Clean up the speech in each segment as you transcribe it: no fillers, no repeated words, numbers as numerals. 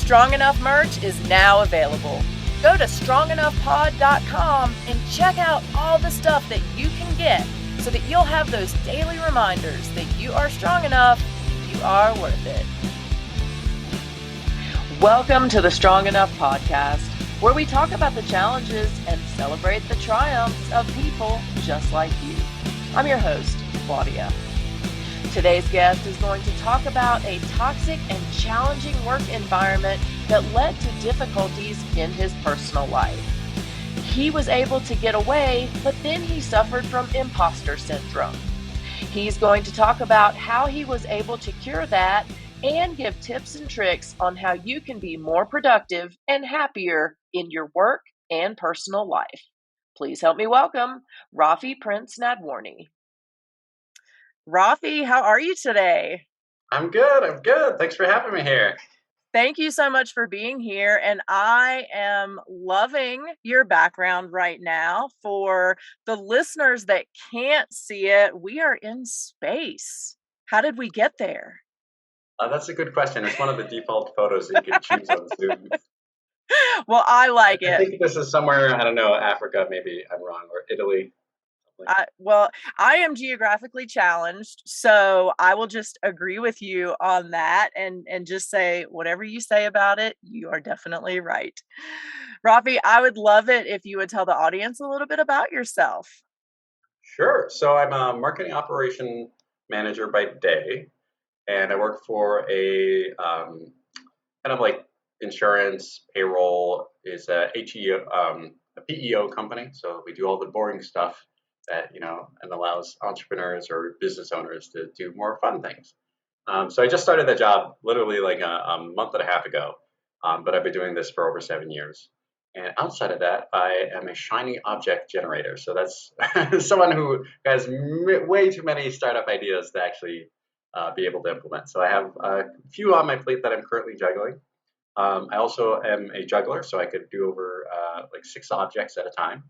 Strong Enough merch is now available. Go to strongenoughpod.com and check out all the stuff that you can get so that you'll have those daily reminders that you are strong enough, you are worth it. Welcome to the Strong Enough podcast, where we talk about the challenges and celebrate the triumphs of people just like you. I'm your host, Claudia. Today's guest is going to talk about a toxic and challenging work environment that led to difficulties in his personal life. He was able to get away, but then he suffered from imposter syndrome. He's going to talk about how he was able to cure that and give tips and tricks on how you can be more productive and happier in your work and personal life. Please help me welcome Rafi Pryntz-Nadworny. Rafi, how are you today? I'm good. Thanks for having me here. Thank you so much for being here. And I am loving your background right now. For the listeners that can't see it, we are in space. How did we get there? That's a good question. It's one of the default photos that you can choose on Zoom. Well, I like it. I think this is somewhere, I don't know, Africa, maybe I'm wrong, or Italy. I am geographically challenged, so I will just agree with you on that and just say whatever you say about it, you are definitely right. Rafi, I would love it if you would tell the audience a little bit about yourself. Sure. So I'm a marketing operation manager by day, and I work for a kind of like insurance, payroll, is a PEO company. So we do all the boring stuff that, and allows entrepreneurs or business owners to do more fun things. So I just started that job literally like a month and a half ago, but I've been doing this for over 7 years. And outside of that, I am a shiny object generator. So that's someone who has way too many startup ideas to actually be able to implement. So I have a few on my plate that I'm currently juggling. I also am a juggler, so I could do over like 6 objects at a time.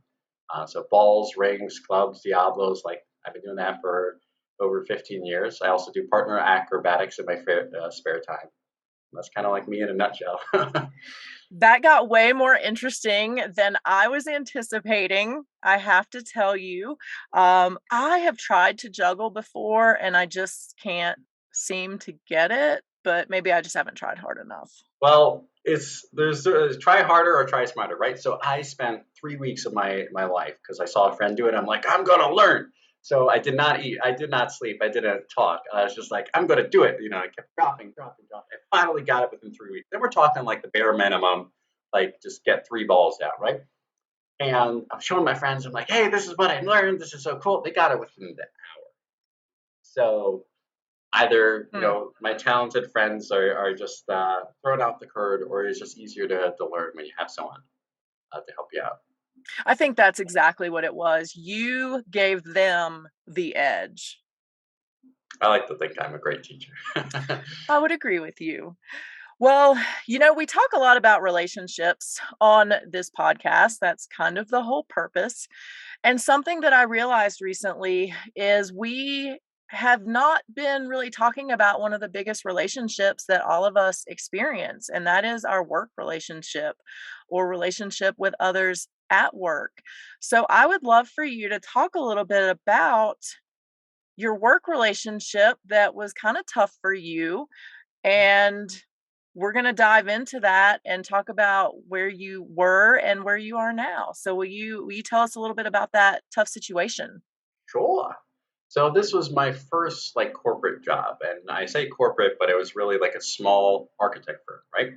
So balls, rings, clubs, Diablos, like I've been doing that for over 15 years. I also do partner acrobatics in my spare time. That's kind of like me in a nutshell. That got way more interesting than I was anticipating. I have to tell you, I have tried to juggle before and I just can't seem to get it, but maybe I just haven't tried hard enough. Well, there's try harder or try smarter, right? So I spent 3 weeks of my life because I saw a friend do it. I'm like, I'm gonna learn. So I did not eat, I did not sleep, I didn't talk. I was just like, I'm gonna do it. I kept dropping. I finally got it within 3 weeks. Then we're talking like the bare minimum, like just get 3 balls down, right? And I'm showing my friends. I'm like, hey, this is what I learned. This is so cool. They got it within the hour. So either my talented friends are just throwing out the curd, or it's just easier to learn when you have someone to help you out. I think that's exactly what it was. You gave them the edge. I like to think I'm a great teacher. I would agree with you. Well, we talk a lot about relationships on this podcast. That's kind of the whole purpose. And something that I realized recently is we have not been really talking about one of the biggest relationships that all of us experience, and that is our work relationship or relationship with others at work. So I would love for you to talk a little bit about your work relationship that was kind of tough for you, and we're going to dive into that and talk about where you were and where you are now. So will you tell us a little bit about that tough situation? Sure. So this was my first like corporate job, and I say corporate, but it was really like a small architect firm, right?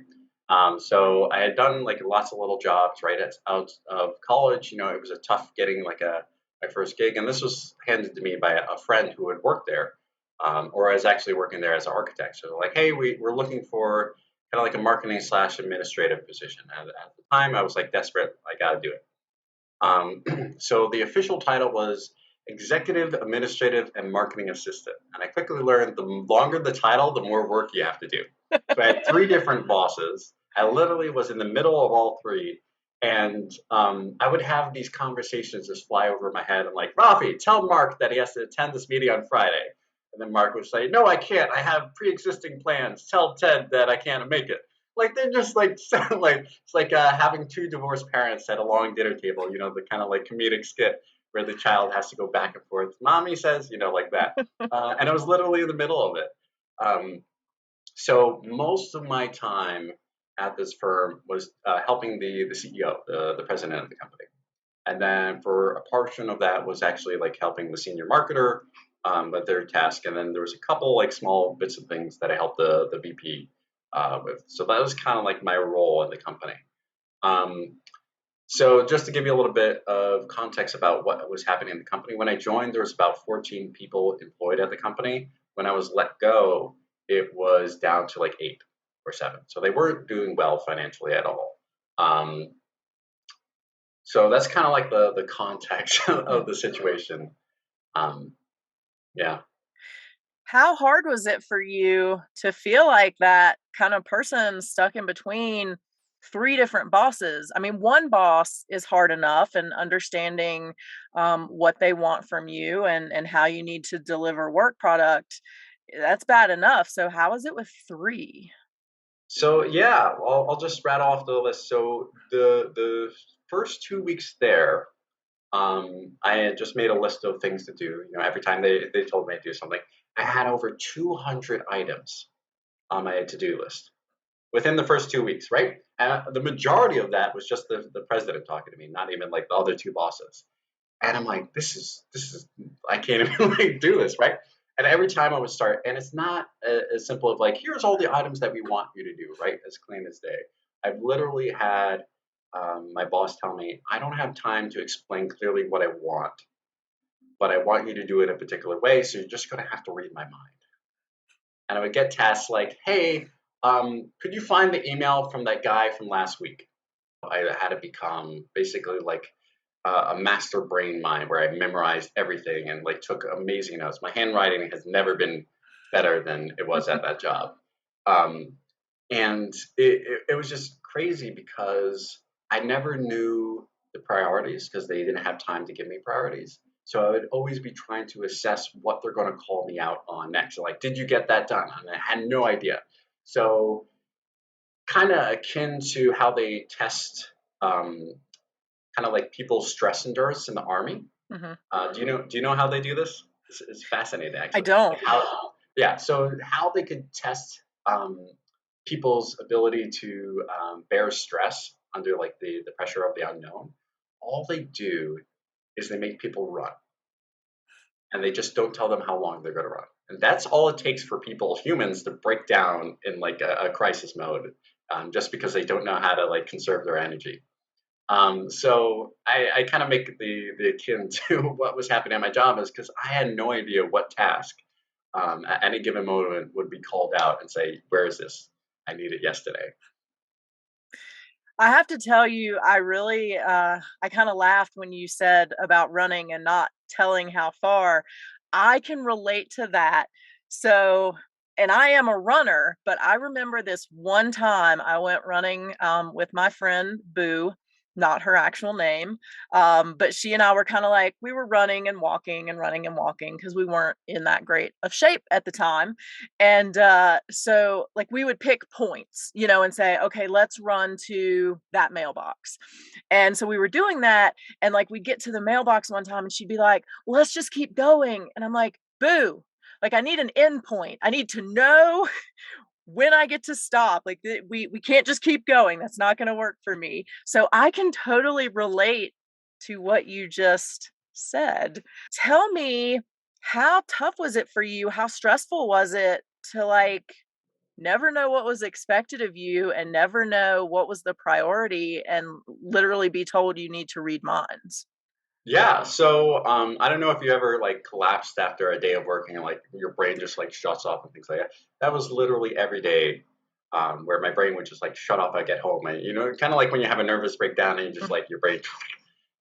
So I had done like lots of little jobs right out of college. It was a tough getting like my first gig, and this was handed to me by a friend who had worked there, or I was actually working there as an architect. So like, hey, we're looking for kind of like a marketing / administrative position. And at the time, I was like desperate. I got to do it. So the official title was Executive, Administrative, and Marketing Assistant. And I quickly learned the longer the title, the more work you have to do. So I had 3 different bosses. I literally was in the middle of all 3. And I would have these conversations just fly over my head. I'm like, Rafi, tell Mark that he has to attend this meeting on Friday. And then Mark would say, no, I can't. I have pre-existing plans. Tell Ted that I can't make it. Like they're just like like it's like having two divorced parents at a long dinner table. You know, the kind of like comedic skit where the child has to go back and forth. Mommy says, you know, like that. And I was literally in the middle of it. Um, so most of my time at this firm was helping the CEO, the president of the company. And then for a portion of that was actually like helping the senior marketer with their task. And then there was a couple like small bits of things that I helped the VP with. So that was kind of like my role in the company. Um, so just to give you a little bit of context about what was happening in the company, when I joined, there was about 14 people employed at the company. When I was let go, it was down to like 8 or 7. So they weren't doing well financially at all. Um, so that's kind of like the context of the situation. Um, yeah. How hard was it for you to feel like that kind of person stuck in between 3 different bosses? I mean, one boss is hard enough and understanding, what they want from you and how you need to deliver work product, that's bad enough. So how is it with 3? So yeah, I'll just rattle off the list. So the first 2 weeks there, I had just made a list of things to do. You know, every time they told me to do something, I had over 200 items on my to-do list within the first 2 weeks, right? And the majority of that was just the president talking to me, not even like the other two bosses. And I'm like, this is I can't even like do this, right? And every time I would start, and it's not as simple of like, here's all the items that we want you to do, right? As clean as day. I've literally had my boss tell me, I don't have time to explain clearly what I want, but I want you to do it a particular way. So you're just going to have to read my mind. And I would get tasks like, hey, could you find the email from that guy from last week? I had to become basically like a master brain mind where I memorized everything and like took amazing notes. My handwriting has never been better than it was at that job. Um, and it was just crazy because I never knew the priorities because they didn't have time to give me priorities. So I would always be trying to assess what they're going to call me out on next. So like, did you get that done? And I had no idea. So kind of akin to how they test um, kind of like people's stress endurance in the army. Mhm. Do you know how they do this? It's fascinating I actually. Like don't. how yeah, so how they could test people's ability to bear stress under like the pressure of the unknown. All they do is they make people run, and they just don't tell them how long they're going to run. And that's all it takes for people, humans, to break down in like a crisis mode, just because they don't know how to like conserve their energy. So I kind of make the akin to what was happening at my job is because I had no idea what task at any given moment would be called out and say, where is this? I need it yesterday. I have to tell you, I really, I kind of laughed when you said about running and not telling how far. I can relate to that. So, and I am a runner, but I remember this one time I went running with my friend Boo, not her actual name. But she and I were kind of like, we were running and walking and running and walking because we weren't in that great of shape at the time. And so, like, we would pick points, and say, okay, let's run to that mailbox. And so we were doing that. And like, we get to the mailbox one time and she'd be like, well, let's just keep going. And I'm like, boo. Like, I need an end point. I need to know when I get to stop. Like, we can't just keep going. That's not going to work for me. So I can totally relate to what you just said. Tell me, how tough was it for you? How stressful was it to like never know what was expected of you and never know what was the priority and literally be told you need to read minds? Yeah, so I don't know if you ever like collapsed after a day of working and like your brain just like shuts off and things like that. That was literally every day where my brain would just like shut off. I get home and kind of like when you have a nervous breakdown and you just like your brain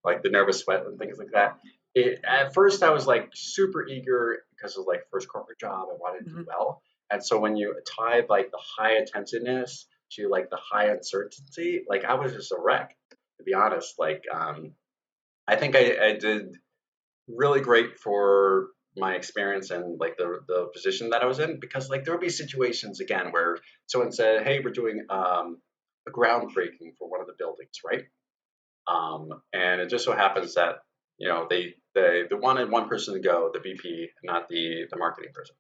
like the nervous sweat and things like that. At first, I was like super eager because of like first corporate job. I wanted to do Mhm. well, and so when you tied like the high attentiveness to like the high uncertainty, like I was just a wreck, to be honest. Like I think I did really great for my experience and like the position that I was in because like there would be situations again where So it said, hey, we're doing a groundbreaking for one of the buildings, right? And it just so happens that they wanted one person to go, the VP, not the marketing person.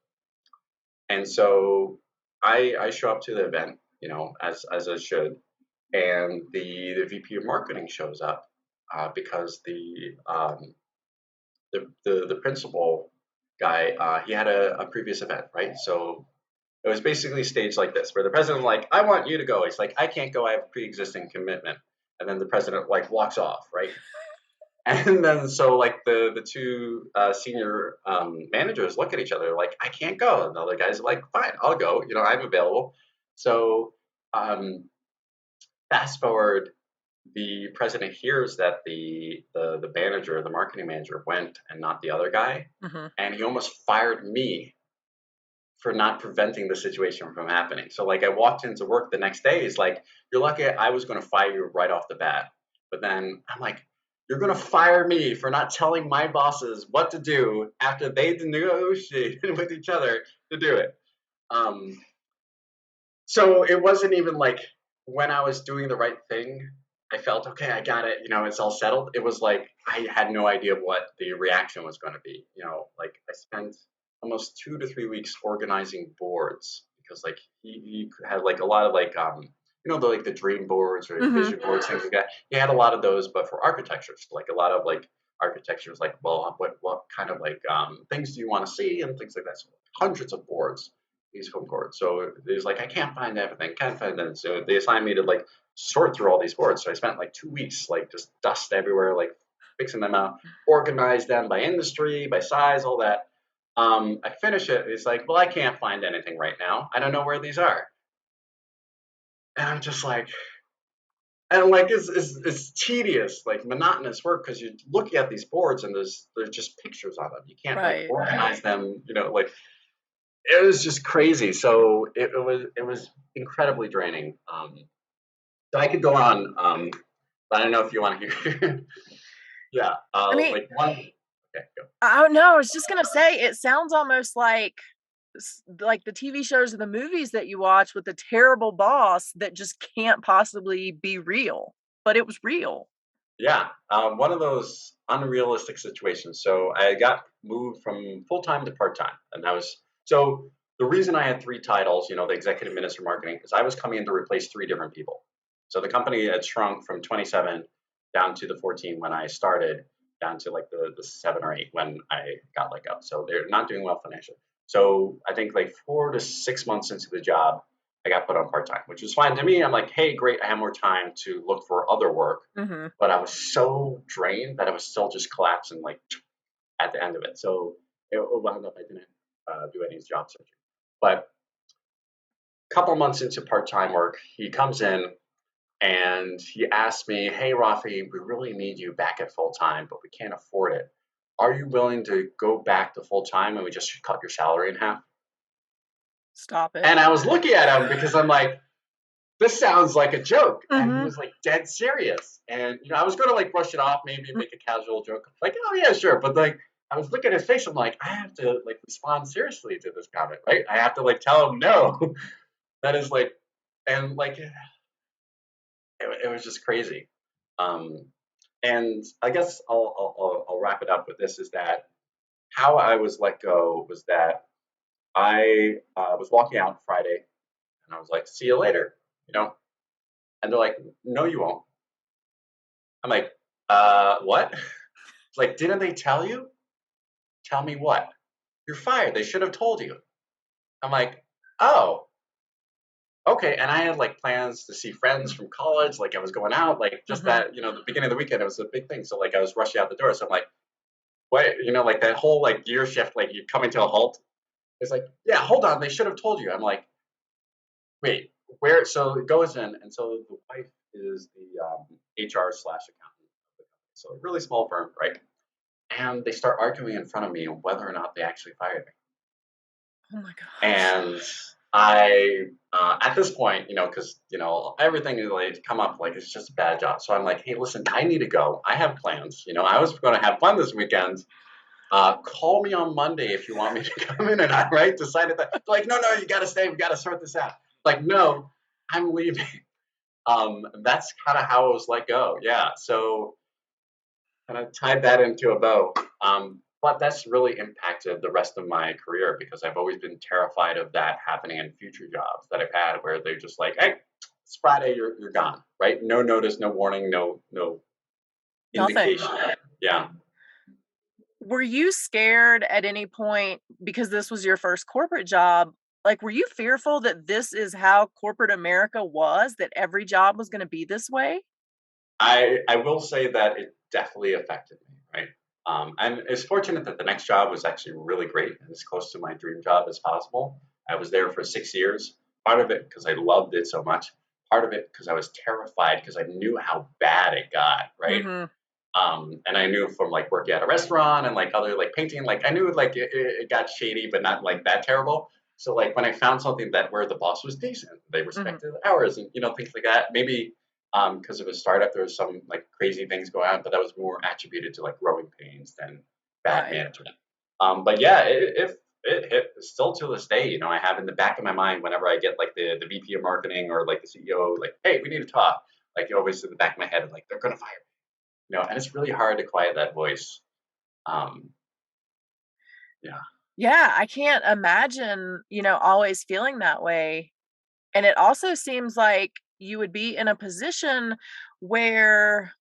And so I show up to the event, as I should, and the VP of marketing shows up because the principal guy he had a previous event, right? So it was basically staged like this, where the president was like, I want you to go. He's like, I can't go. I have a pre-existing commitment. And then the president like walks off, right? And then so like the two senior managers look at each other like, I can't go. And the other guys are like, fine, I'll go. I'm available. So um, fast forward, the president hears that the manager, the marketing manager, went and not the other guy, and he almost fired me for not preventing the situation from happening. So like I walked into work the next day, he's like, you're lucky I was going to fire you right off the bat. But then I'm like, you're going to fire me for not telling my bosses what to do after they negotiated with each other to do it. So it wasn't even like when I was doing the right thing, I felt, okay, I got it, it's all settled. It was like I had no idea what the reaction was going to be. Like I spent almost 2 to 3 weeks organizing boards because like he had like a lot of like the dream boards or vision boards, things like that. He had a lot of those, but for architecture, so like a lot of like architecture was like, well, what kind of like things do you want to see and things like that. So hundreds of boards, these phone boards. So he's like, I can't find everything, can't find them. So they assigned me to like sort through all these boards. So I spent like 2 weeks like just dust everywhere, like fixing them out, organize them by industry, by size, all that. I finish it. It's like, well, I can't find anything right now. I don't know where these are. And I'm just like, it's tedious, like monotonous work because you're looking at these boards and there's just pictures on them. You can't like organize them, like it was just crazy. So it was incredibly draining. So I could go on, but I don't know if you want to hear. Yeah, I mean, like one. Okay, go. I don't know. I was just gonna say, it sounds almost like the TV shows or the movies that you watch with the terrible boss that just can't possibly be real, but it was real. Yeah, one of those unrealistic situations. So I got moved from full time to part time, and that was so. The reason I had three titles, the executive minister marketing, is I was coming in to replace three different people. So the company had shrunk from 27 down to the 14 when I started, down to like the 7 or 8 when I got let go. So they're not doing well financially. So I think like 4 to 6 months into the job, I got put on part time, which was fine to me. I'm like, hey, great, I have more time to look for other work. But I was so drained that I was still just collapsing like at the end of it. So it wound up I didn't do any job searching. But a couple months into part time work, he comes in and he asked me, hey, Rafi, we really need you back at full time, but we can't afford it. Are you willing to go back to full time and we just cut your salary in half? Stop it. And I was looking at him because I'm like, this sounds like a joke. And he was like dead serious. And, I was going to like brush it off, maybe make a casual joke. Like, oh, yeah, sure. But like, I was looking at his face. I'm like, I have to like respond seriously to this comment, right? I have to like tell him no. That is like, and like, it was just crazy. And I guess I'll wrap it up with this: is that how I was let go was that I was walking out Friday, and I was like, "See you later," and they're like, "No, you won't." I'm like, "What?" It's like, "Didn't they tell you?" Tell me what? You're fired. They should have told you. I'm like, "Oh." Okay, and I had like plans to see friends from college, like I was going out, like just that, the beginning of the weekend, it was a big thing. So like I was rushing out the door. So I'm like, what, like that whole like gear shift, like you coming to a halt. It's like, yeah, hold on, they should have told you. I'm like, wait, where? So it goes in, and so the wife is the HR/accountant. So a really small firm, right? And they start arguing in front of me on whether or not they actually fired me. Oh my gosh. And I, at this point, because, everything is like come up, like it's just a bad job. So I'm like, hey, listen, I need to go. I have plans. I was going to have fun this weekend. Call me on Monday if you want me to come in. And I, right, decided that, like, no, you got to stay. We got to sort this out. like, no, I'm leaving. That's kind of how it was let go. Yeah. So kind of tied that into a bow. But that's really impacted the rest of my career because I've always been terrified of that happening in future jobs that I've had where they're just like, hey, it's Friday, you're gone, right? No notice, no warning, no Nothing. indication. Yeah. Were you scared at any point because this was your first corporate job? Like, were you fearful that this is how corporate America was, that every job was gonna be this way? I will say that it definitely affected me, right? And it's fortunate that the next job was actually really great and as close to my dream job as possible. I was there for 6 years. Part of it because I loved it so much. Part of it because I was terrified because I knew how bad it got, right? Mhm. And I knew from like working at a restaurant and like other like painting, like I knew like it got shady, but not like that terrible. So like when I found something that where the boss was decent, they Mhm. respected the hours and things like that. Maybe because of a startup, there was some like crazy things going on, but that was more attributed to like growing pains than bad Right. management. But yeah, if it hit still to this day, I have in the back of my mind whenever I get like the VP of marketing or like the CEO, like, hey, we need to talk. Like always in the back of my head, like they're gonna fire and it's really hard to quiet that voice. Um, yeah, Yeah, I can't imagine, always feeling that way. And it also seems like you would be in a position where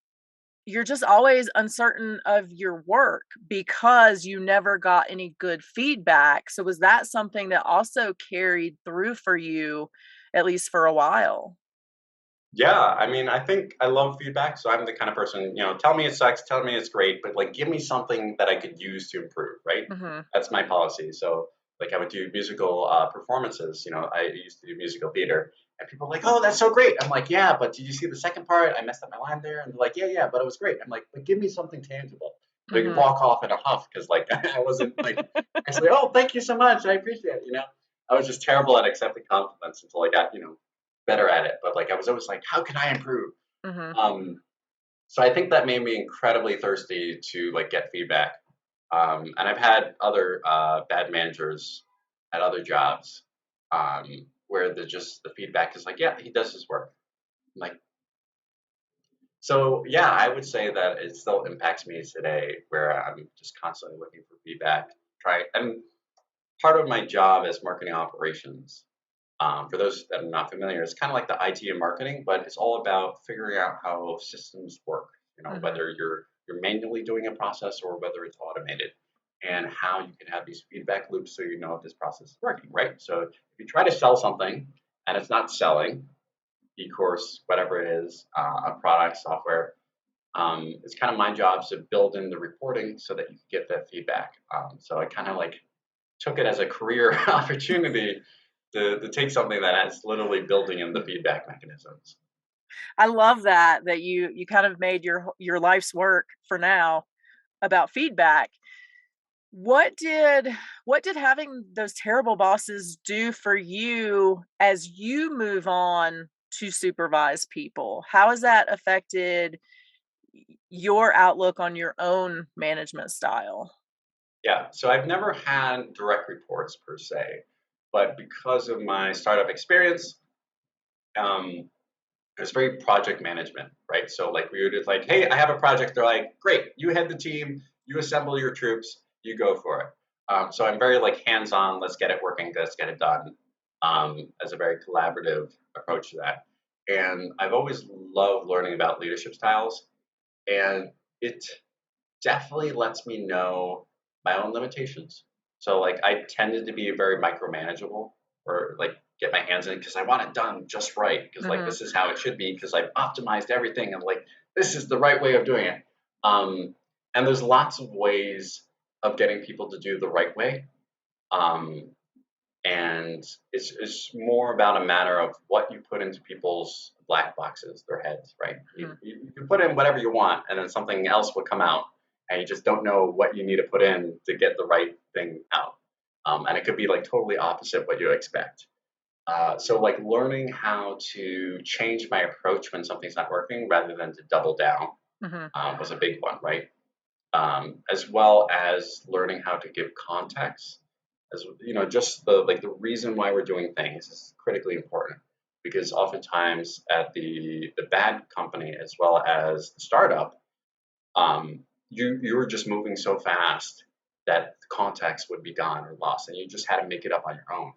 you're just always uncertain of your work because you never got any good feedback. So was that something that also carried through for you, at least for a while? yeah. I mean, I think I love feedback, so I'm the kind of person, tell me it sucks, tell me it's great, but like, give me something that I could use to improve. Right? Mhm. That's my policy. So, like, I would do musical performances. I used to do musical theater, and people are like, "Oh, that's so great." I'm like, "Yeah, but did you see the second part? I messed up my line there." And they're like, "Yeah, yeah, but it was great." I'm like, "But give me something tangible." So you Mhm. walk off in a huff because like I wasn't like actually, oh, thank you so much, I appreciate it. I was just terrible at accepting compliments until I got better at it. But like I was always like, how can I improve? Mhm. Um, so I think that made me incredibly thirsty to like get feedback. And I've had other bad managers at other jobs where the feedback is like, yeah, he does his work. I'm like, so yeah, I would say that it still impacts me today, where I'm just constantly looking for feedback. Try and part of my job as marketing operations. For those that are not familiar, it's kind of like the IT and marketing, but it's all about figuring out how systems work. Mhm. Whether you're manually doing a process or whether it's automated, and how you can have these feedback loops so you know if this process is working, right? So if you try to sell something and it's not selling, e-course, whatever it is, a product, software, it's kind of my job to build in the reporting so that you can get that feedback. So I kind of like took it as a career opportunity to take something that is literally building in the feedback mechanisms. I love that you kind of made your life's work for now about feedback. What did what did having those terrible bosses do for you as you move on to supervise people? How has that affected your outlook on your own management style? Yeah, so I've never had direct reports per se, but because of my startup experience, um, it's very project management, right? So like we would just like, hey, I have a project. They're like, great, you head the team, you assemble your troops, you go for it. So I'm very like hands-on. Let's get it working. Let's get it done. As a very collaborative approach to that. And I've always loved learning about leadership styles, and it definitely lets me know my own limitations. So like I tended to be very micromanageable or like get my hands in because I want it done just right because like Mhm. this is how it should be because I've optimized everything and like this is the right way of doing it. Um, and there's lots of ways of getting people to do the right way. Um, and it's more about a matter of what you put into people's black boxes, their heads, right? You, Mhm. you can put in whatever you want, and then something else will come out, and you just don't know what you need to put in to get the right thing out. And it could be like totally opposite what you expect. So like learning how to change my approach when something's not working rather than to double down Mhm. was a big one, right? As well as learning how to give context as you know, just the reason why we're doing things is critically important because oftentimes at the bad company as well as the startup, you were just moving so fast that the context would be gone or lost, and you just had to make it up on your own.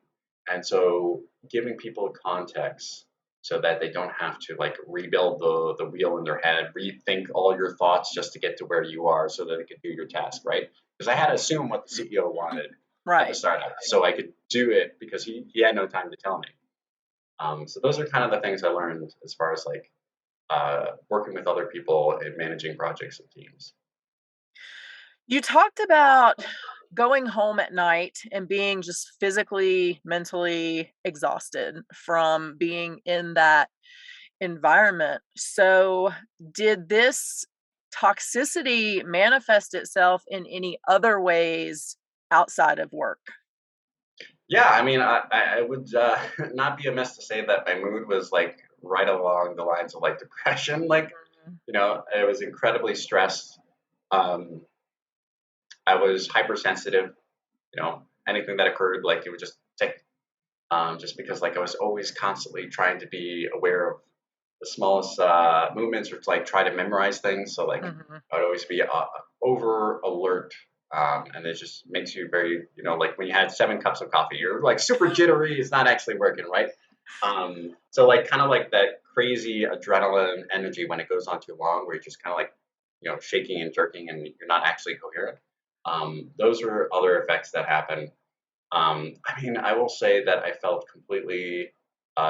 And so, giving people context so that they don't have to like rebuild the wheel in their head, rethink all your thoughts just to get to where you are, so that they could do your task, right? Because I had to assume what the CEO wanted at the Right. startup, so I could do it because he had no time to tell me. So those are kind of the things I learned as far as like working with other people and managing projects and teams. You talked about going home at night and being just physically, mentally exhausted from being in that environment. So, did this toxicity manifest itself in any other ways outside of work? Yeah, I mean, I would not be amiss to say that my mood was like right along the lines of like depression. Like, Mhm. you know, I was incredibly stressed. Um, I was hypersensitive. You know, anything that occurred, like it would just tick. Just because like I was always constantly trying to be aware of the smallest movements or to like try to memorize things. So like Mhm. I would always be over alert. And it just makes you very, you know, like when you had 7 cups of coffee, you're like super jittery. It's not actually working, right? So like kind of like that crazy adrenaline energy when it goes on too long, where you're just kind of like, you know, shaking and jerking, and you're not actually coherent. Those are other effects that happen. I mean, I will say that I felt completely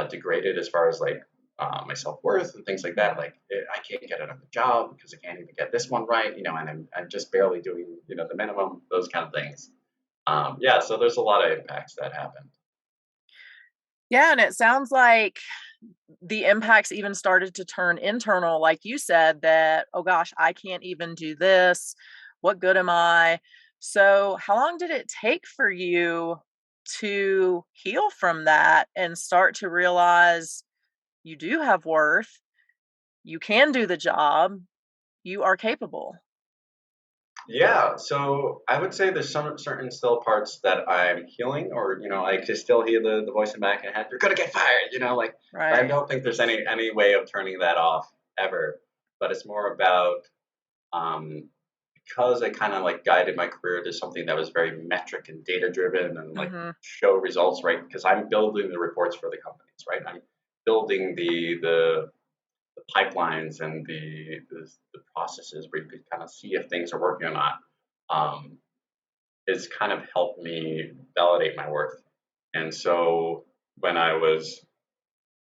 degraded as far as like my self worth and things like that. Like I can't get another job because I can't even get this one right, you know, and I'm just barely doing, you know, the minimum. Those kind of things. Yeah, so there's a lot of impacts that happen. Yeah, and it sounds like the impacts even started to turn internal, like you said, that, oh gosh, I can't even do this. What good am I? So, how long did it take for you to heal from that and start to realize you do have worth, you can do the job, you are capable? Yeah, so I would say there's some certain still parts that I'm healing, or you know, I can still hear the voice in the back of my head. You're gonna get fired, you know, like. But I Right. don't think there's any way of turning that off ever. But it's more about um, because I kind of like guided my career to something that was very metric and data driven and like Mhm. show results, right? Because I'm building the reports for the companies, right? I'm building the pipelines and the processes where you could kind of see if things are working or not. Um, it's kind of helped me validate my worth. And so when I was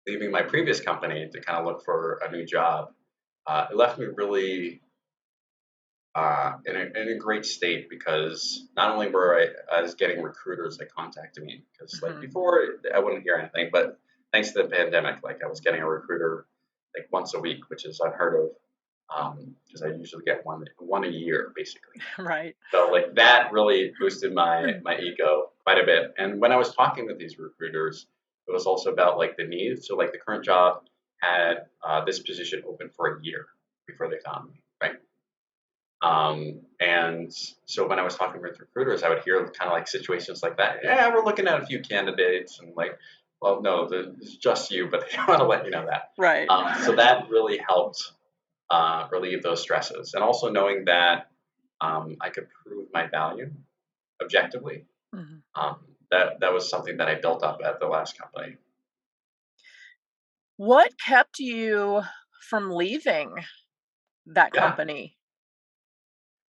leaving my previous company to kind of look for a new job, it left me really in a great state because not only I was getting recruiters that contacted me because like Mhm. before I wouldn't hear anything, but thanks to the pandemic, like I was getting a recruiter like once a week, which is unheard of because I usually get one a year basically. Right. So like that really boosted my ego quite a bit. And when I was talking with these recruiters, it was also about like the needs. So like the current job had this position open for a year before they found me, right? And so when I was talking with recruiters, I would hear kind of like situations like that. Yeah, we're looking at a few candidates, and like, well, no, it's just you, but they don't want to let you know that. Right. So that really helped relieve those stresses, and also knowing that I could prove my value objectively. Mhm. That was something that I built up at the last company. What kept you from leaving that Yeah. company?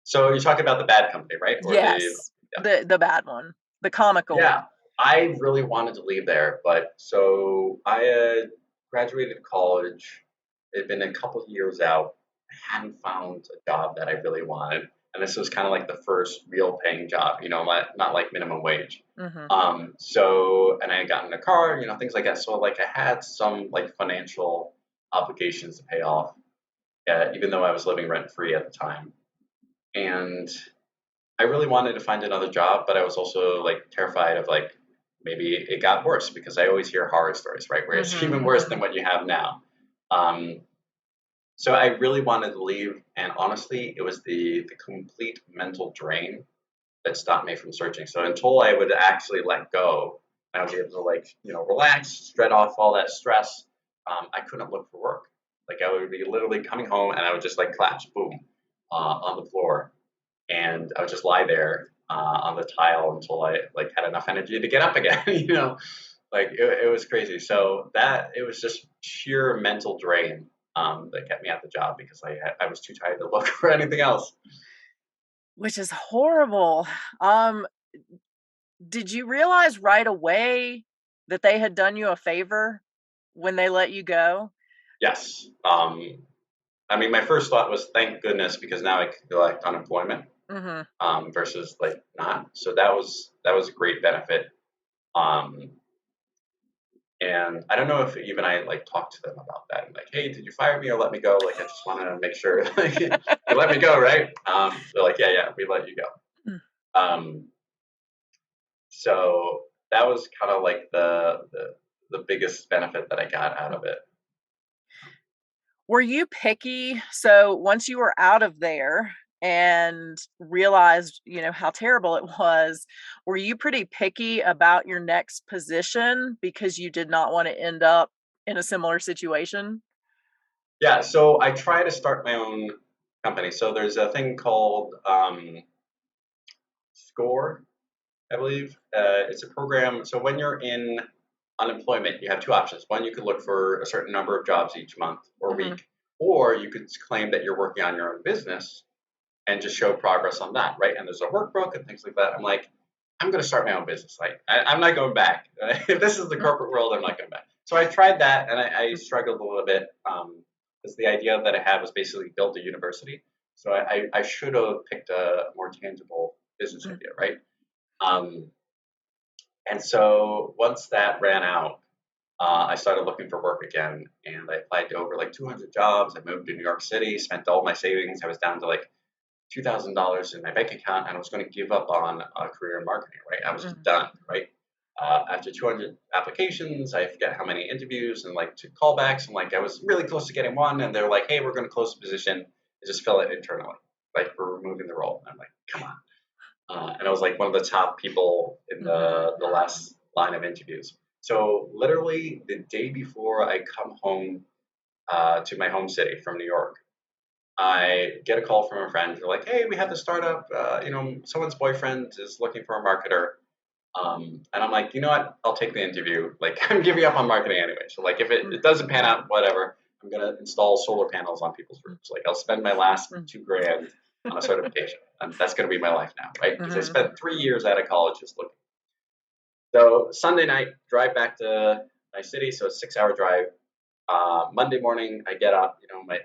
So you're talking about the bad company, right? Or the Yes, yeah. the bad one, the comical Yeah, one. I really wanted to leave there, but so I had graduated college. It had been a couple of years out. I hadn't found a job that I really wanted, and this was kind of like the first real paying job, you know, not like minimum wage. Mhm. So and I had gotten a car, you know, things like that. So like I had some like financial obligations to pay off, even though I was living rent free at the time, and I really wanted to find another job, but I was also like terrified of like maybe it got worse because I always hear horror stories, right? Where it's Mhm, even worse than mhm. what you have now. Um, so I really wanted to leave, and honestly, it was the complete mental drain that stopped me from searching. So until I would actually let go, I would be able to like, relax, shred off all that stress. I couldn't look for work. Like I would be literally coming home and I would just like collapse, boom, on the floor, and I would just lie there on the tile until I like had enough energy to get up again. Like it was crazy. So that it was just sheer mental drain that kept me at the job because I was too tired to look for anything else. Which is horrible. Um, did you realize right away that they had done you a favor when they let you go? Yes. I mean, my first thought was thank goodness because now I could collect unemployment Mhm. versus like not. So that was a great benefit. Um, and I don't know if even I like talked to them about that. I'm like, hey, did you fire me or let me go? Like, I just want to make sure like you let me go, right? They're like, yeah, we let you go. Mm. Um, so that was kind of like the biggest benefit that I got out of it. Were you picky? So once you were out of there and realized, how terrible it was, were you pretty picky about your next position because you did not want to end up in a similar situation? Yeah, so I try to start my own company. So there's a thing called SCORE, I believe. It's a program. So when you're in unemployment, you have two options. One, you could look for a certain number of jobs each month or Mhm. week, or you could claim that you're working on your own business and just show progress on that, right? And there's a workbook and things like that. I'm like, I'm going to start my own business. Like, I'm not going back. If this is the corporate world, I'm not going back. So I tried that and I struggled a little bit because the idea that I had was basically build a university. So I should have picked a more tangible business Mm. idea, right? Um, and so once that ran out, I started looking for work again, and I applied to over like 200 jobs. I moved to New York City, spent all my savings. I was down to like $2,000 in my bank account, and I was going to give up on a career in marketing. Right, I was just Mhm. done. Right, after 200 applications, I forget how many interviews and like two callbacks, and like I was really close to getting one, and they're like, "Hey, we're going to close the position and just fill it internally. Like we're removing the role." And I'm like, "Come on." And I was like one of the top people in Mhm. the last line of interviews. So literally the day before I come home to my home city from New York, I get a call from a friend. They're like, "Hey, we have this startup. Someone's boyfriend is looking for a marketer." And I'm like, you know what? I'll take the interview. Like, I'm giving up on marketing anyway. So like, if it doesn't pan out, whatever. I'm gonna install solar panels on people's roofs. Like, I'll spend my last Mhm. 2 grand on a certification, and that's gonna be my life now, right? Because I Mhm. spent 3 years out of college just looking. So Sunday night, drive back to my city. So it's a 6 hour drive. Monday morning, I get up.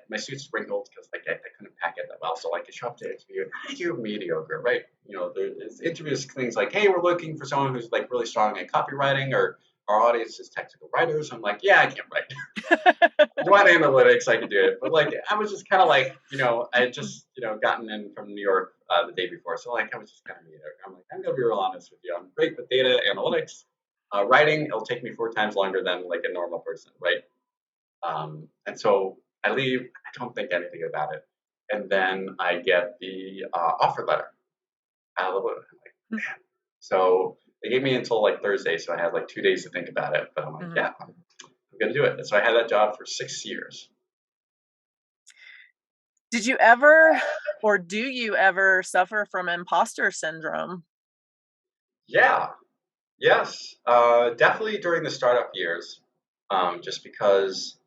My suit's wrinkled because like I couldn't pack it that well. So like I show up to interview, I do mediocre, right? There's interviews things like, hey, we're looking for someone who's like really strong in copywriting, or our audience is technical writers. I'm like, yeah, I can't write. Do analytics, I could do it, but like I was just kind of like, I had just gotten in from New York the day before, so like I was just kind of mediocre. I'm like, I'm gonna be real honest with you. I'm great with data analytics. Writing, it'll take me 4 times longer than like a normal person, right? And so I leave, I don't think anything about it. And then I get the offer letter out of the blue. I'm like, man. So they gave me until like Thursday, so I had like 2 days to think about it. But I'm like, Mhm. yeah, I'm going to do it. And so I had that job for 6 years. Did you ever or do you ever suffer from imposter syndrome? Yeah, yes, definitely during the startup years, just because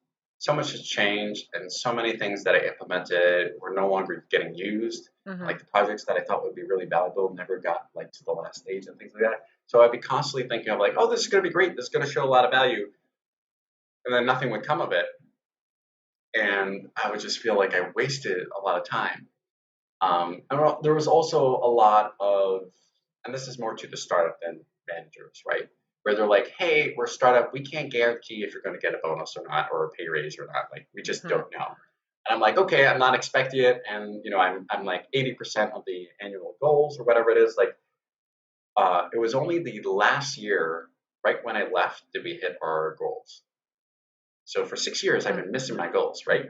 so much has changed and so many things that I implemented were no longer getting used. Like Mhm. the projects that I thought would be really valuable never got like to the last stage and things like that. So I'd be constantly thinking of like, oh, this is going to be great. This is going to show a lot of value, and then nothing would come of it, and I would just feel like I wasted a lot of time. And there was also a lot of, and this is more to the startup than managers, right? Where they're like, hey, we're a startup. We can't guarantee if you're going to get a bonus or not, or a pay raise or not. Like, we just Mhm. don't know. And I'm like, okay, I'm not expecting it. And, I'm like 80% of the annual goals or whatever it is. Like, it was only the last year, right when I left, did we hit our goals. So for 6 years, I've Mm. been missing my goals, right?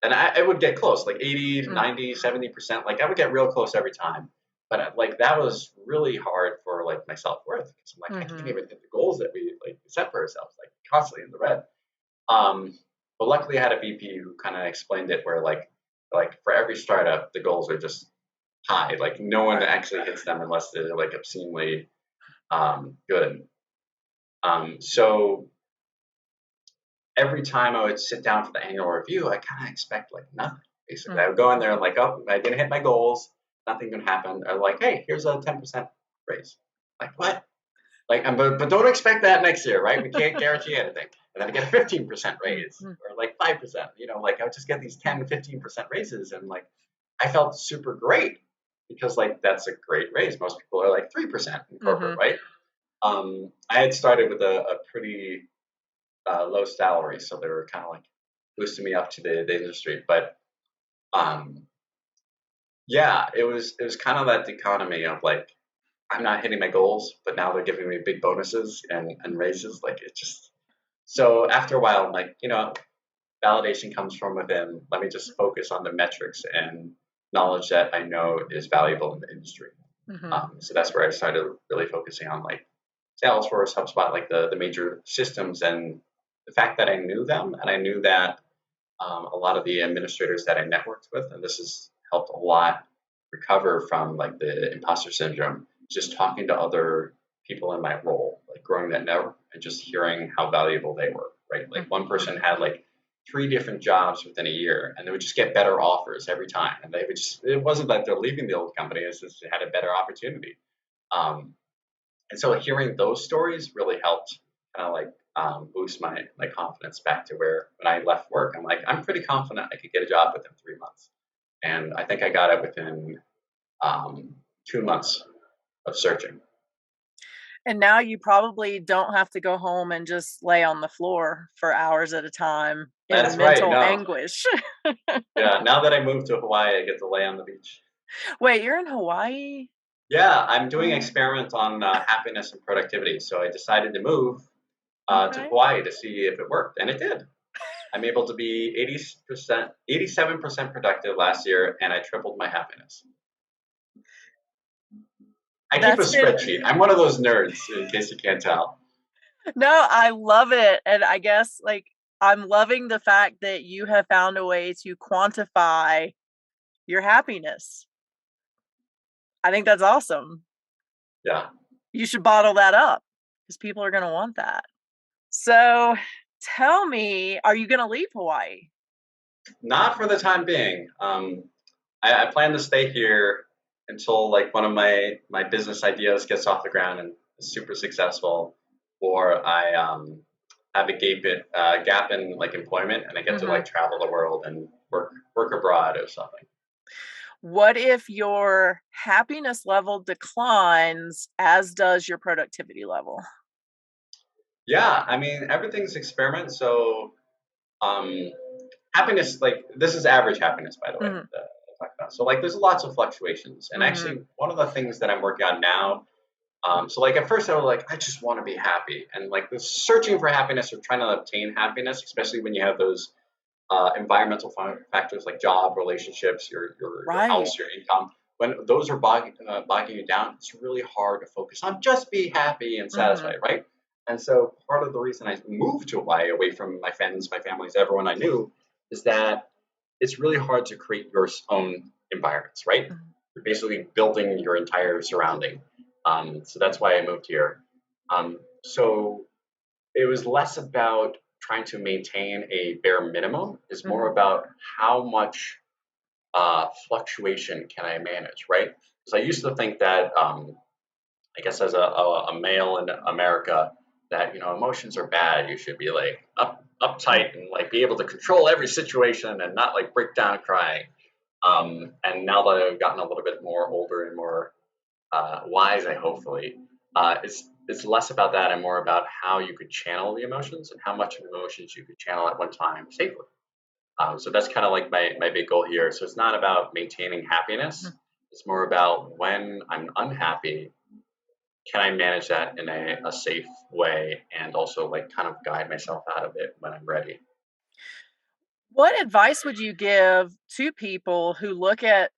And I would get close, like 80, Mm. 90, 70%. Like I would get real close every time. but like that was really hard for like my self worth because I'm like I can't Mhm. even hit the goals that we like set for ourselves, like constantly in the red. Um, but luckily, I had a VP who kind of explained it where like for every startup, the goals are just high. Like no one Right. actually hits them unless they're like obscenely good. So every time I would sit down for the annual review, I kind of expect like nothing. Basically, I Mm. would go in there and like, oh, I didn't hit my goals. Nothing can happen. Or like, hey, here's a 10% raise. Like what? Like, but don't expect that next year, right? We can't guarantee anything. And then I get a 15% Mm, raise mm, or like 5%. Like I would just get these 10, 15% raises, and like I felt super great because like that's a great raise. Most people are like 3% in corporate, mhm. right? I had started with a pretty low salary, so they were kind of like boosting me up to the industry. But um, yeah, it was kind of that dichotomy of like I'm not hitting my goals, but now they're giving me big bonuses and raises. Like it just so after a while, I'm like validation comes from within. Let me just focus on the metrics and knowledge that I know is valuable in the industry. Mhm. So that's where I started really focusing on like Salesforce, HubSpot, like the major systems, and the fact that I knew them and I knew that a lot of the administrators that I networked with, and this has helped a lot recover from like the imposter syndrome, just talking to other people in my role, like growing that network and just hearing how valuable they were, right? Like one Mhm. person had like 3 different jobs within a year and they would just get better offers every time. And they would just, it wasn't that they're leaving the old company, it's just they had a better opportunity. Um, and so hearing those stories really helped kind of like boost my confidence back to where when I left work, I'm like, I'm pretty confident I could get a job within 3 months. And I think I got it within 2 months of searching. And now you probably don't have to go home and just lay on the floor for hours at a time in That's right. mental No. anguish. Yeah. Now that I moved to Hawaii, I get to lay on the beach. Wait, you're in Hawaii? Yeah. I'm doing Oh, experiments on happiness and productivity. So I decided to move to okay. Hawaii to see if it worked. And it did. I'm able to be 80%, 87% productive last year, and I tripled my happiness. I keep a That's been spreadsheet. I'm one of those nerds, in case you can't tell. No, I love it, and I guess, like, I'm loving the fact that you have found a way to quantify your happiness. I think that's awesome. Yeah. You should bottle that up because people are gonna want that. So, tell me, are you gonna leave Hawaii? Not for the time being. I plan to stay here until like one of my business ideas gets off the ground and is super successful, or I have a gap in like employment and I get to Mhm. like travel the world and work abroad or something. What if your happiness level declines as does your productivity level? Yeah, I mean everything's experiment. So um, happiness, like this is average happiness, by the way. Mhm, That I talked about. So like there's lots of fluctuations, and mhm. actually one of the things that I'm working on now. So like at first I was like, I just want to be happy, and like the searching for happiness or trying to obtain happiness, especially when you have those environmental factors like job, relationships, your Right. house, your income. When those are bogging you down, it's really hard to focus on just be happy and Mhm, satisfied, right? And so part of the reason I moved to Hawaii away from my friends, my families, everyone I knew, is that it's really hard to create your own environments, right? mhm, You're basically building your entire surrounding. So that's why I moved here. So it was less about trying to maintain a bare minimum. It's more mhm. about how much fluctuation can I manage, right? Because I used to think that, I guess, as a male in America, that emotions are bad. You should be like uptight and like be able to control every situation and not like break down crying. And now that I've gotten a little bit more older and more wise, I hopefully, it's less about that and more about how you could channel the emotions and how much of emotions you could channel at one time safely. So that's kind of like my big goal here. So it's not about maintaining happiness. It's more about when I'm unhappy, can I manage that in a safe way and also like kind of guide myself out of it when I'm ready. What advice would you give to people who look at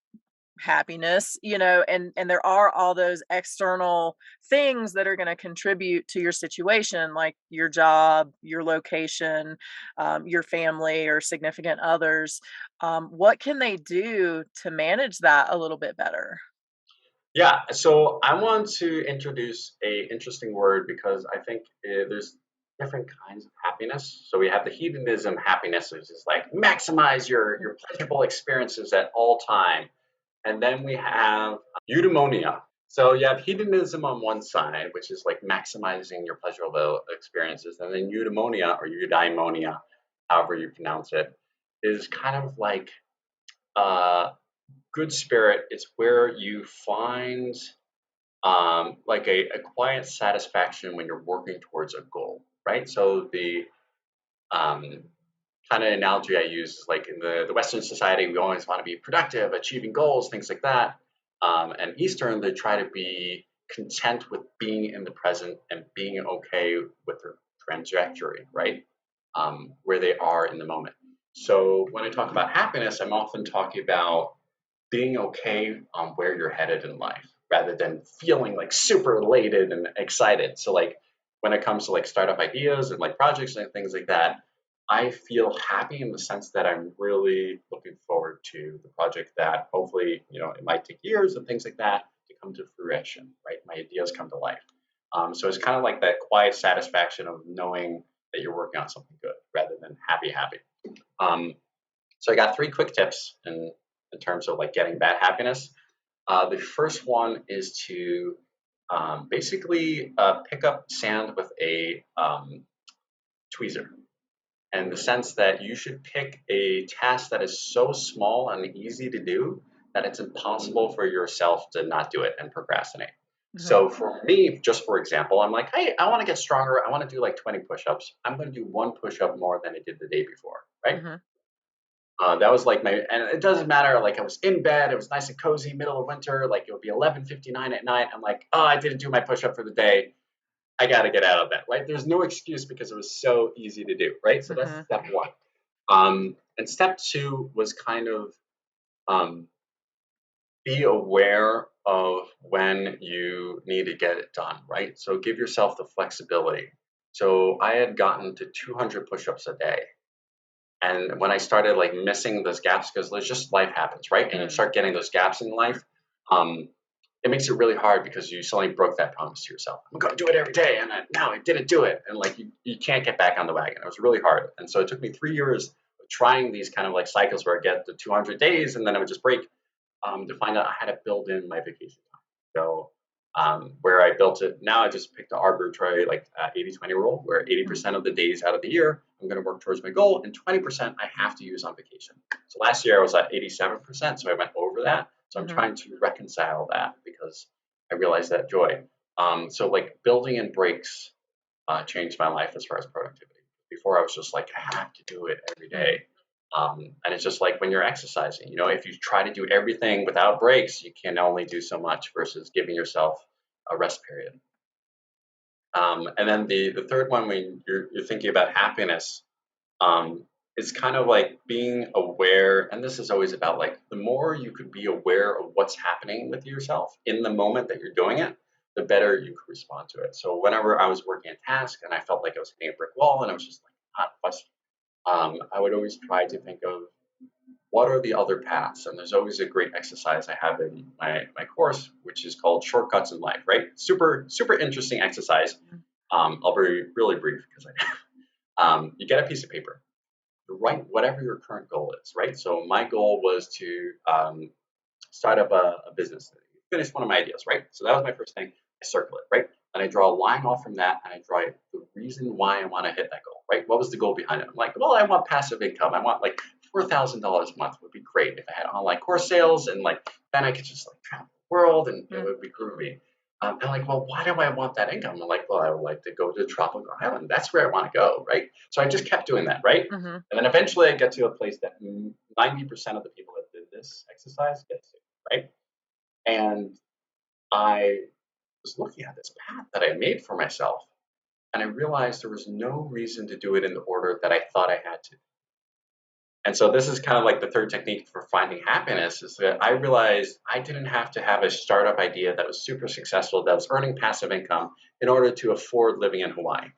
happiness, and there are all those external things that are going to contribute to your situation, like your job, your location, your family or significant others. What can they do to manage that a little bit better? Yeah, so I want to introduce a interesting word because I think there's different kinds of happiness. So we have the hedonism happiness, which is like maximize your pleasurable experiences at all time. And then we have eudaimonia. So you have hedonism on one side, which is like maximizing your pleasurable experiences, and then eudaimonia or eudaimonia, however you pronounce it, is kind of like uh, good spirit. It's where you find like a quiet satisfaction when you're working towards a goal, right? So the um, kind of analogy I use is like in the Western society, we always want to be productive, achieving goals, things like that. And Eastern, they try to be content with being in the present and being okay with their trajectory, right? Where they are in the moment. So when I talk about happiness, I'm often talking about being okay on where you're headed in life rather than feeling like super elated and excited. So like when it comes to like startup ideas and like projects and things like that, I feel happy in the sense that I'm really looking forward to the project that hopefully, it might take years and things like that to come to fruition, right? My ideas come to life. So it's kind of like that quiet satisfaction of knowing that you're working on something good rather than happy. Um, so I got three quick tips in terms of like getting that happiness. The first one is to basically pick up sand with a tweezer, in the sense that you should pick a task that is so small and easy to do that it's impossible for yourself to not do it and procrastinate. Hmm. So for me, just for example, I'm like, hey, I want to get stronger. I want to do like 20 push-ups. I'm going to do one push-up more than I did the day before, right? Hmm. That was like and it doesn't matter. Like I was in bed, it was nice and cozy, middle of winter. Like it would be 11:59 at night. I'm like, oh, I didn't do my push up for the day. I got to get out of bed. Right? There's no excuse because it was so easy to do. Right? So that's Hmm. step one. And step two was kind of um, be aware of when you need to get it done. Right? So give yourself the flexibility. So I had gotten to 200 push-ups a day. And when I started like missing those gaps, because there's just life happens, right? And you Mm. start getting those gaps in life, um, it makes it really hard because you suddenly broke that promise to yourself. I'm going to do it every day, and now I didn't do it, and like you can't get back on the wagon. It was really hard, and so it took me 3 years of trying these kind of like cycles where I get the 200 days, and then I would just break to find out I had to build in my vacation time. So where I built it, now I just picked the arbitrary like 80-20 rule, where Mhm. 80% of the days out of the year, I'm going to work towards my goal, and 20% I have to use on vacation. So last year I was at 87%, so I went over that. So I'm Mhm. trying to reconcile that because I realized that joy. So like building in breaks changed my life as far as productivity. Before I was just like, I have to do it every Mhm. day. And it's just like when you're exercising, if you try to do everything without breaks, you can only do so much versus giving yourself a rest period. And then the third one, when you're thinking about happiness, it's kind of like being aware. And this is always about like the more you could be aware of what's happening with yourself in the moment that you're doing it, the better you could respond to it. So whenever I was working a task and I felt like I was hitting a brick wall and I was just like not fussed, I would always try to think of what are the other paths? And there's always a great exercise I have in my course, which is called Shortcuts in Life, right? Super interesting exercise. Mhm. I'll be really brief because you get a piece of paper, you write whatever your current goal is, right? So my goal was to start up a business, finish one of my ideas, right? So that was my first thing. I circle it, right? And I draw a line off from that, and I draw the reason why I want to hit that goal, right? What was the goal behind it? I'm like, well, I want passive income. I want like $4,000 a month would be great if I had online course sales, and like then I could just like travel the world, and it Mhm. would be groovy. And like, well, why do I want that income? I'm like, well, I would like to go to a tropical island. That's where I want to go, right? So I just kept doing that, right? Mhm. And then eventually I get to a place that 90% of the people that did this exercise get to, right? And I was looking at this path that I made for myself, and I realized there was no reason to do it in the order that I thought I had to. And so this is kind of like the third technique for finding happiness is that I realized I didn't have to have a startup idea that was super successful, that was earning passive income in order to afford living in Hawaii.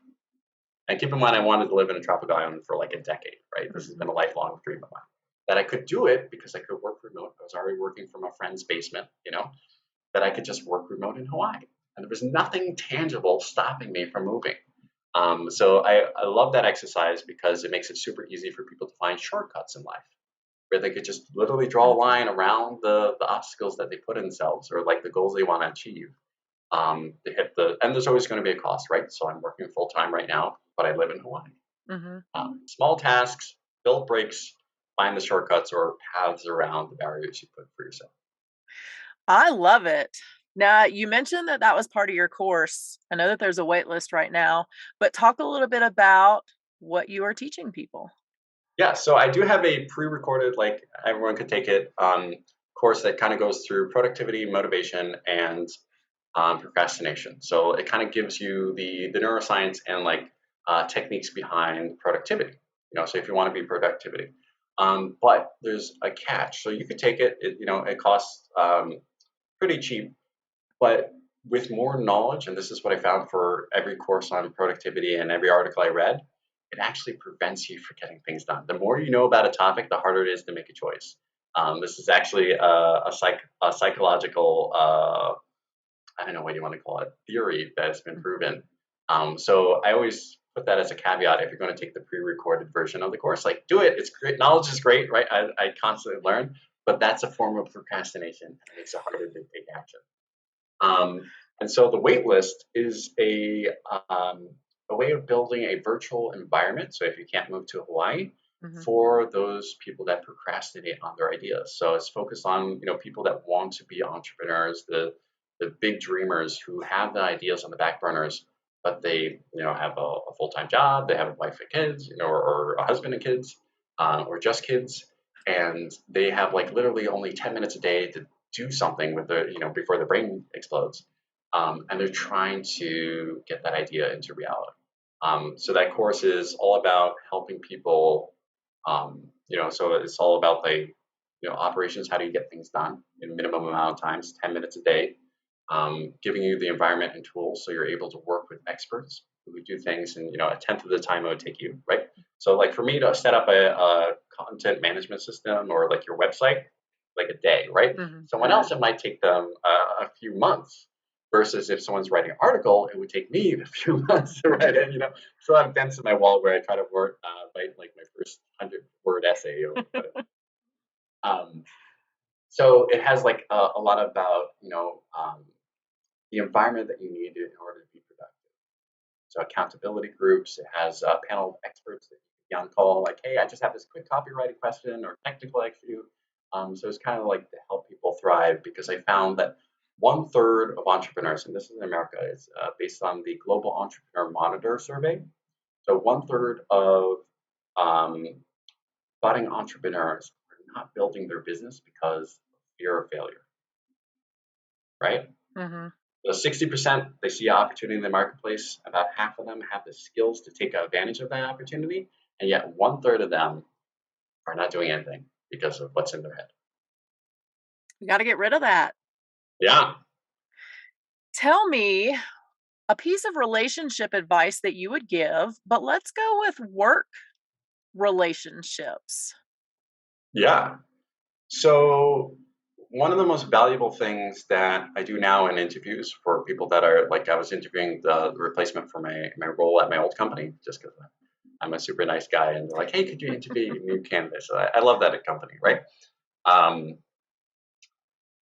And keep in mind, I wanted to live in a tropical island for like a decade, right? This has Mhm. been a lifelong dream of mine. That I could do it because I could work remote. I was already working from a friend's basement, that I could just work remote in Hawaii. And there was nothing tangible stopping me from moving. So I love that exercise because it makes it super easy for people to find shortcuts in life where they could just literally draw a Mhm. line around the obstacles that they put in themselves or like the goals they want to achieve. They hit and there's always going to be a cost, right? So I'm working full time right now, but I live in Hawaii. Mhm. Small tasks, build breaks, find the shortcuts or paths around the barriers you put for yourself. I love it. Now, you mentioned that that was part of your course. I know that there's a wait list right now, but talk a little bit about what you are teaching people. Yeah, so I do have a pre-recorded, like everyone could take it, course that kind of goes through productivity, motivation, and procrastination. So it kind of gives you the neuroscience and like techniques behind productivity. So if you want to be productivity, but there's a catch. So you could take it. It costs pretty cheap, but with more knowledge, and this is what I found for every course on productivity and every article I read, it actually prevents you from getting things done. The more you know about a topic, the harder it is to make a choice. This is actually a psychological, I don't know what you want to call it, theory that has been proven. So I always put that as a caveat if you're going to take the pre-recorded version of the course. Like, do it. It's great. Knowledge is great, right? I constantly learn, but that's a form of procrastination and it makes it harder to take action. And so the waitlist is a way of building a virtual environment. So if you can't move to Hawaii, Mhm. for those people that procrastinate on their ideas. So it's focused on people that want to be entrepreneurs, the big dreamers who have the ideas on the back burners, but they have a full time job, they have a wife and kids, or a husband and kids, or just kids, and they have like literally only 10 minutes a day to do something with the before the brain explodes, and they're trying to get that idea into reality. So that course is all about helping people. So it's all about like operations. How do you get things done in a minimum amount of times, 10 minutes a day, giving you the environment and tools so you're able to work with experts who would do things in a tenth of the time it would take you, right? So like for me to set up a content management system or like your website, like a day, right? Mhm. Someone else it might take them a few months. Versus if someone's writing an article, it would take me a few months to write it. So I have dents in my wall where I try to write like my first 100-word essay or whatever. Um, so it has like a lot about the environment that you need in order to be productive. So accountability groups. It has a panel of experts that you can be on call. Like, hey, I just have this quick copywriting question or technical issue. So it's kind of like to help people thrive because I found that 1/3 of entrepreneurs, and this is in America, is based on the Global Entrepreneur Monitor survey. So 1/3 of um, budding entrepreneurs are not building their business because of fear of failure, right? Mhm. So 60% they see opportunity in the marketplace. About half of them have the skills to take advantage of that opportunity, and yet 1/3 of them are not doing anything because of what's in their head. You gotta get rid of that. Yeah, Tell me a piece of relationship advice that you would give, but let's go with work relationships. yeah. So one of the most valuable things that I do now in interviews for people that are like I was interviewing the replacement for my role at my old company, just because I'm a super nice guy, and they're like, "Hey, could you interview new candidates?" So I love that at company, right? Um,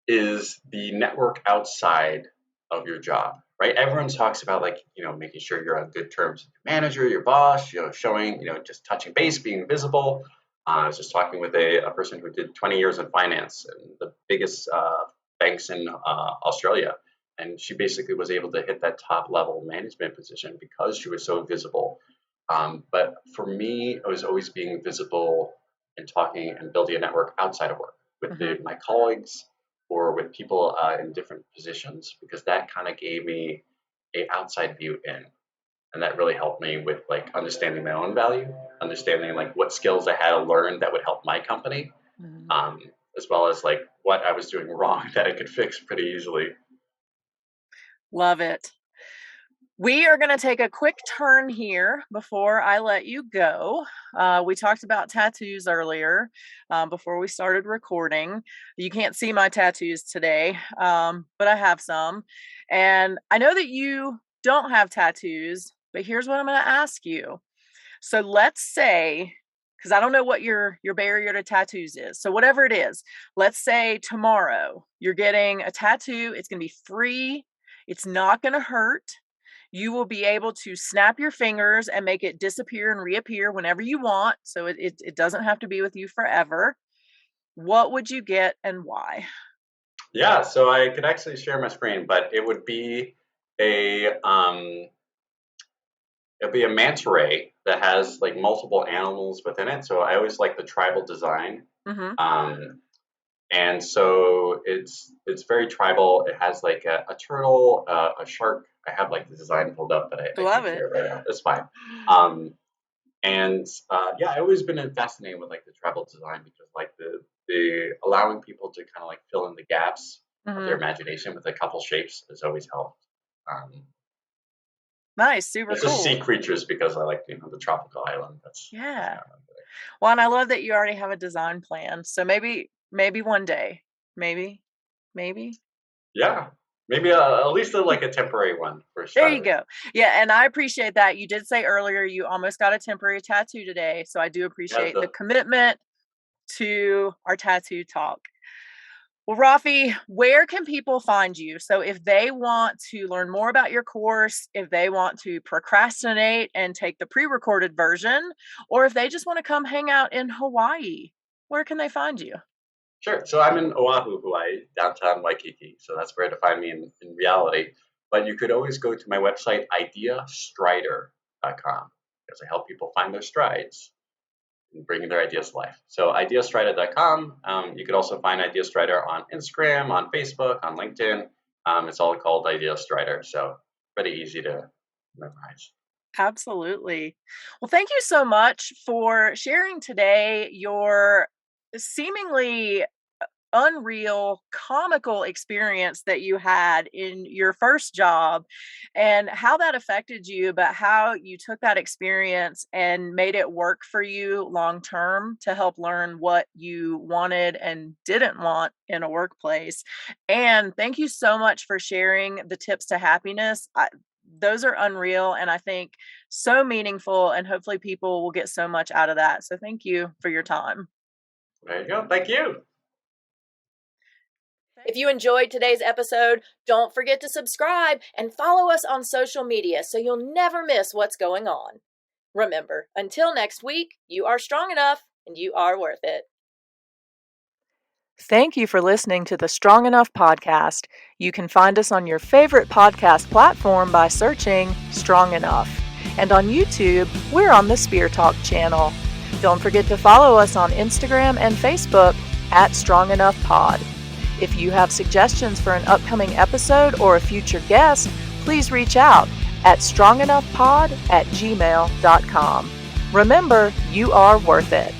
is the network outside of your job, right? Everyone talks about like, making sure you're on good terms with your manager, your boss, showing, just touching base, being visible. I was just talking with a person who did 20 years in finance and the biggest banks in Australia. And she basically was able to hit that top level management position because she was so visible. But for me, it was always being visible and talking and building a network outside of work with Mhm. my colleagues or with people in different positions because that kind of gave me a outside view in. and that really helped me with like understanding my own value, understanding like what skills I had to learn that would help my company, Mhm. um, as well as like what I was doing wrong that I could fix pretty easily. Love it. We are going to take a quick turn here before I let you go. We talked about tattoos earlier before we started recording. You can't see my tattoos today, but I have some. And I know that you don't have tattoos, but here's what I'm going to ask you. So let's say, because I don't know what your barrier to tattoos is. So whatever it is, let's say tomorrow you're getting a tattoo. It's going to be free. It's not going to hurt. You will be able to snap your fingers and make it disappear and reappear whenever you want. So it doesn't have to be with you forever. What would you get and why? Yeah, so I could actually share my screen, but a it'd be a manta ray that has like multiple animals within it. So I always like the tribal design. Mm-hmm. Um, and so it's very tribal. It has like a turtle, a shark. I have like the design pulled up, but I Love can't it. share it right now. It's fine. Um, and yeah, I've always been fascinated with like the tribal design because like the allowing people to kind of like fill in the gaps of their Mm-hmm. imagination with a couple shapes has always helped. Um, Nice, super it's just sea cool. creatures because I like the tropical island. That's Yeah. kind of Well, and I love that you already have a design plan. So maybe one day. Maybe. Maybe. yeah. Maybe at least like a temporary one for There you starters. go. Yeah, and I appreciate that. You did say earlier you almost got a temporary tattoo today, so I do Yeah, appreciate the commitment to our tattoo talk. Well, Rafi, where can people find you? So if they want to learn more about your course, if they want to procrastinate and take the pre-recorded version, or if they just want to come hang out in Hawaii, where can they find you? sure. So I'm in Oahu, Hawaii, downtown Waikiki. So that's where to find me in reality. But you could always go to my website, ideastrider.com, because I help people find their strides and bringing their ideas to life. So ideastrider.com. You could also find Ideastrider on Instagram, on Facebook, on LinkedIn. It's all called Ideastrider. So pretty easy to memorize. Absolutely. Well, thank you so much for sharing today your seemingly unreal, comical experience that you had in your first job and how that affected you, but how you took that experience and made it work for you long term to help learn what you wanted and didn't want in a workplace. And thank you so much for sharing the tips to happiness. Those are unreal and I think so meaningful, and hopefully people will get so much out of that. So, thank you for your time. There you go. Thank you. If you enjoyed today's episode, don't forget to subscribe and follow us on social media so you'll never miss what's going on. Remember, until next week, you are strong enough and you are worth it. Thank you for listening to the Strong Enough podcast. You can find us on your favorite podcast platform by searching Strong Enough. And on YouTube, we're on the Spear Talk channel. Don't forget to follow us on Instagram and Facebook at Strong Enough Pod. If you have suggestions for an upcoming episode or a future guest, please reach out at strongenoughpod@gmail.com. Remember, you are worth it.